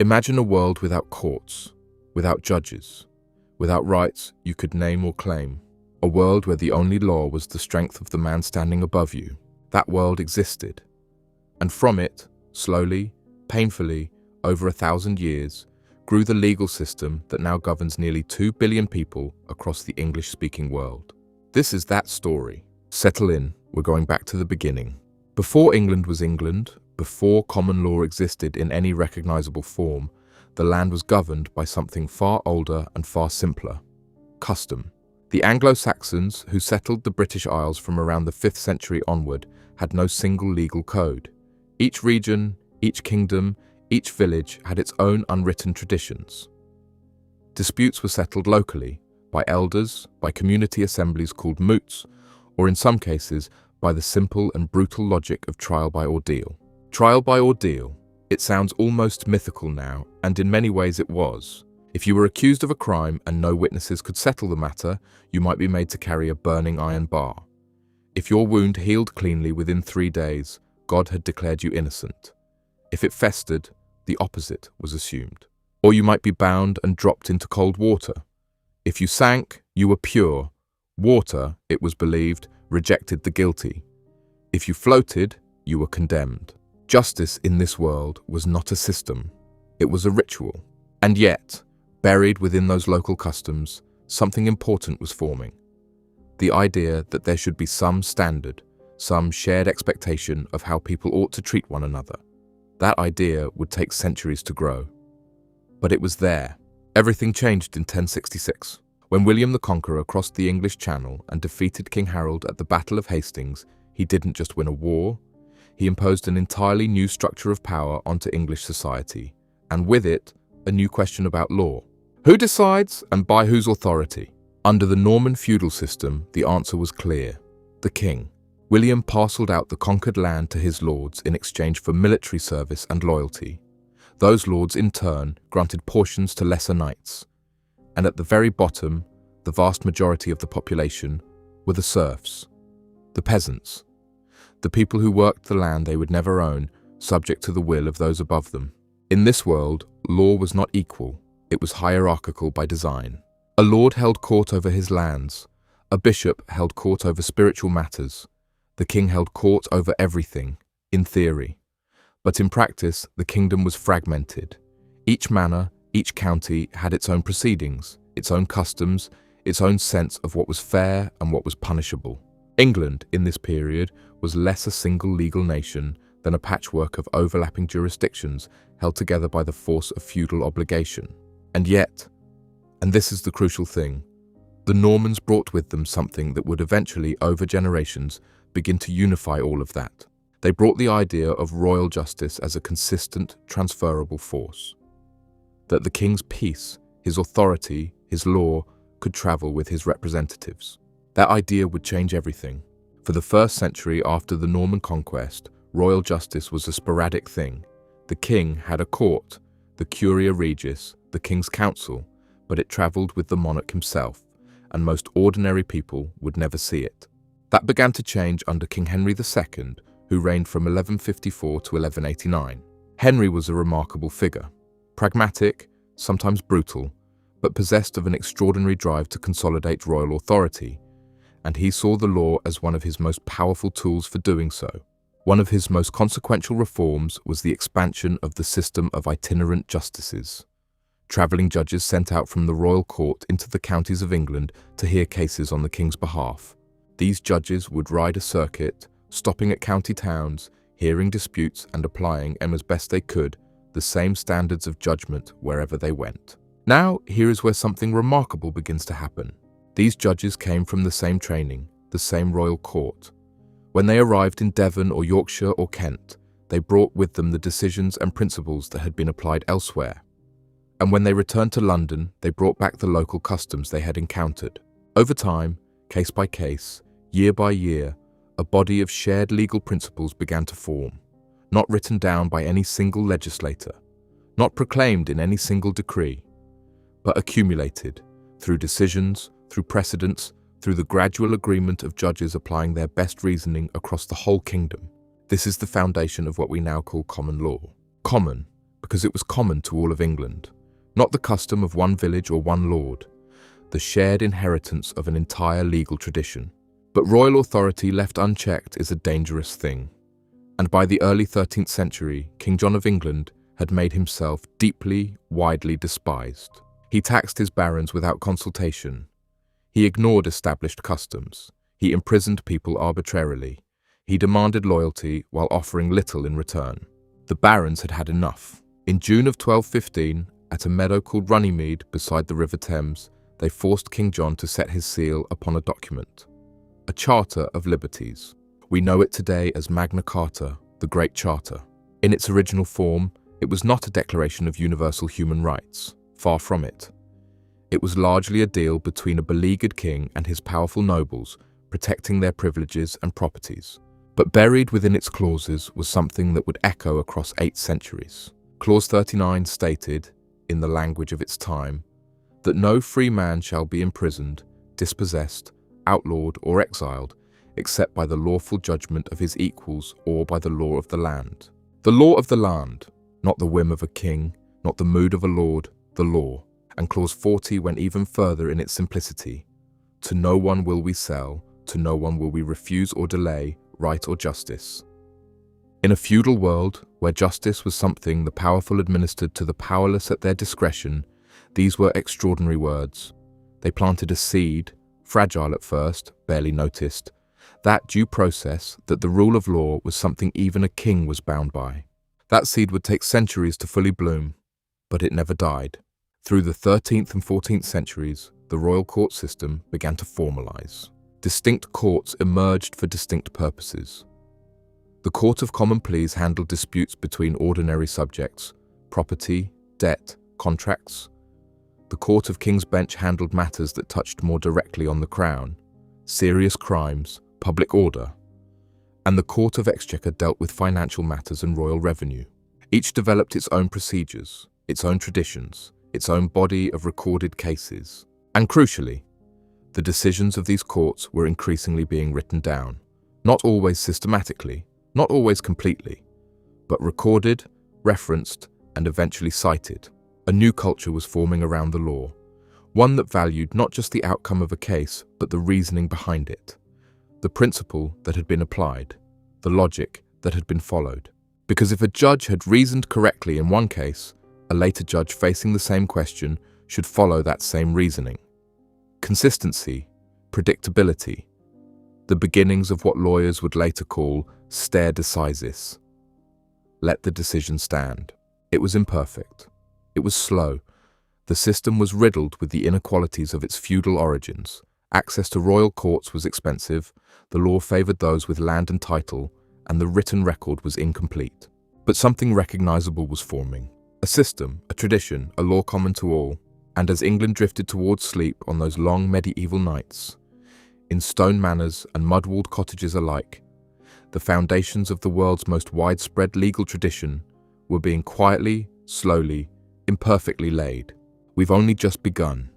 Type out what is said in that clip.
Imagine a world without courts, without judges, without rights you could name or claim. A world where the only law was the strength of the man standing above you. That world existed. And from it, slowly, painfully, over 1,000 years, grew the legal system that now governs nearly 2 billion people across the English-speaking world. This is that story. Settle in, we're going back to the beginning. Before England was England, before common law existed in any recognizable form, the land was governed by something far older and far simpler: custom. The Anglo-Saxons, who settled the British Isles from around the 5th century onward, had no single legal code. Each region, each kingdom, each village had its own unwritten traditions. Disputes were settled locally, by elders, by community assemblies called moots, or in some cases, by the simple and brutal logic of trial by ordeal. Trial by ordeal. It sounds almost mythical now, and in many ways it was. If you were accused of a crime and no witnesses could settle the matter, you might be made to carry a burning iron bar. If your wound healed cleanly within 3 days, God had declared you innocent. If it festered, the opposite was assumed. Or you might be bound and dropped into cold water. If you sank, you were pure. Water, it was believed, rejected the guilty. If you floated, you were condemned. Justice in this world was not a system, it was a ritual. And yet, buried within those local customs, something important was forming. The idea that there should be some standard, some shared expectation of how people ought to treat one another. That idea would take centuries to grow. But it was there. Everything changed in 1066. When William the Conqueror crossed the English Channel and defeated King Harold at the Battle of Hastings, he didn't just win a war, he imposed an entirely new structure of power onto English society, and with it, a new question about law. Who decides and by whose authority? Under the Norman feudal system, the answer was clear: the king. William parcelled out the conquered land to his lords in exchange for military service and loyalty. Those lords, in turn, granted portions to lesser knights. And at the very bottom, the vast majority of the population were the serfs, the peasants, the people who worked the land they would never own, subject to the will of those above them. In this world, law was not equal, it was hierarchical by design. A lord held court over his lands, a bishop held court over spiritual matters, the king held court over everything, in theory. But in practice, the kingdom was fragmented. Each manor, each county had its own proceedings, its own customs, its own sense of what was fair and what was punishable. England, in this period, was less a single legal nation than a patchwork of overlapping jurisdictions held together by the force of feudal obligation. And yet, and this is the crucial thing, the Normans brought with them something that would eventually, over generations, begin to unify all of that. They brought the idea of royal justice as a consistent, transferable force. That the king's peace, his authority, his law, could travel with his representatives. That idea would change everything. For the first century after the Norman conquest, royal justice was a sporadic thing. The king had a court, the Curia Regis, the king's council, but it travelled with the monarch himself, and most ordinary people would never see it. That began to change under King Henry II, who reigned from 1154 to 1189. Henry was a remarkable figure. Pragmatic, sometimes brutal, but possessed of an extraordinary drive to consolidate royal authority, and he saw the law as one of his most powerful tools for doing so. One of his most consequential reforms was the expansion of the system of itinerant justices, travelling judges sent out from the royal court into the counties of England to hear cases on the king's behalf. These judges would ride a circuit, stopping at county towns, hearing disputes and applying, as best they could, the same standards of judgment wherever they went. Now, here is where something remarkable begins to happen. These judges came from the same training, the same royal court. When they arrived in Devon or Yorkshire or Kent, they brought with them the decisions and principles that had been applied elsewhere. And when they returned to London, they brought back the local customs they had encountered. Over time, case by case, year by year, a body of shared legal principles began to form, not written down by any single legislator, not proclaimed in any single decree, but accumulated through decisions, through precedents, through the gradual agreement of judges applying their best reasoning across the whole kingdom. This is the foundation of what we now call common law. Common, because it was common to all of England, not the custom of one village or one lord, the shared inheritance of an entire legal tradition. But royal authority left unchecked is a dangerous thing, and by the early 13th century, King John of England had made himself deeply, widely despised. He taxed his barons without consultation. He ignored established customs. He imprisoned people arbitrarily. He demanded loyalty while offering little in return. The barons had had enough. In June of 1215, at a meadow called Runnymede beside the River Thames, they forced King John to set his seal upon a document, a Charter of Liberties. We know it today as Magna Carta, the Great Charter. In its original form, it was not a declaration of universal human rights. Far from it. It was largely a deal between a beleaguered king and his powerful nobles, protecting their privileges and properties. But buried within its clauses was something that would echo across 8 centuries. Clause 39 stated, in the language of its time, that no free man shall be imprisoned, dispossessed, outlawed, or exiled, except by the lawful judgment of his equals or by the law of the land. The law of the land, not the whim of a king, not the mood of a lord, the law. And clause 40 went even further in its simplicity. To no one will we sell, to no one will we refuse or delay right or justice. In a feudal world, where justice was something the powerful administered to the powerless at their discretion, these were extraordinary words. They planted a seed, fragile at first, barely noticed, that due process that the rule of law was something even a king was bound by. That seed would take centuries to fully bloom, but it never died. Through the 13th and 14th centuries, the royal court system began to formalize. Distinct courts emerged for distinct purposes. The Court of Common Pleas handled disputes between ordinary subjects, property, debt, contracts. The Court of King's Bench handled matters that touched more directly on the crown, serious crimes, public order. And the Court of Exchequer dealt with financial matters and royal revenue. Each developed its own procedures, its own traditions, its own body of recorded cases. And crucially, the decisions of these courts were increasingly being written down, not always systematically, not always completely, but recorded, referenced, and eventually cited. A new culture was forming around the law, one that valued not just the outcome of a case, but the reasoning behind it, the principle that had been applied, the logic that had been followed. Because if a judge had reasoned correctly in one case, a later judge facing the same question should follow that same reasoning. Consistency, predictability, the beginnings of what lawyers would later call stare decisis. Let the decision stand. It was imperfect. It was slow. The system was riddled with the inequalities of its feudal origins. Access to royal courts was expensive, the law favored those with land and title, and the written record was incomplete. But something recognizable was forming. A system, a tradition, a law common to all. And as England drifted towards sleep on those long medieval nights, in stone manors and mud-walled cottages alike, the foundations of the world's most widespread legal tradition were being quietly, slowly, imperfectly laid. We've only just begun.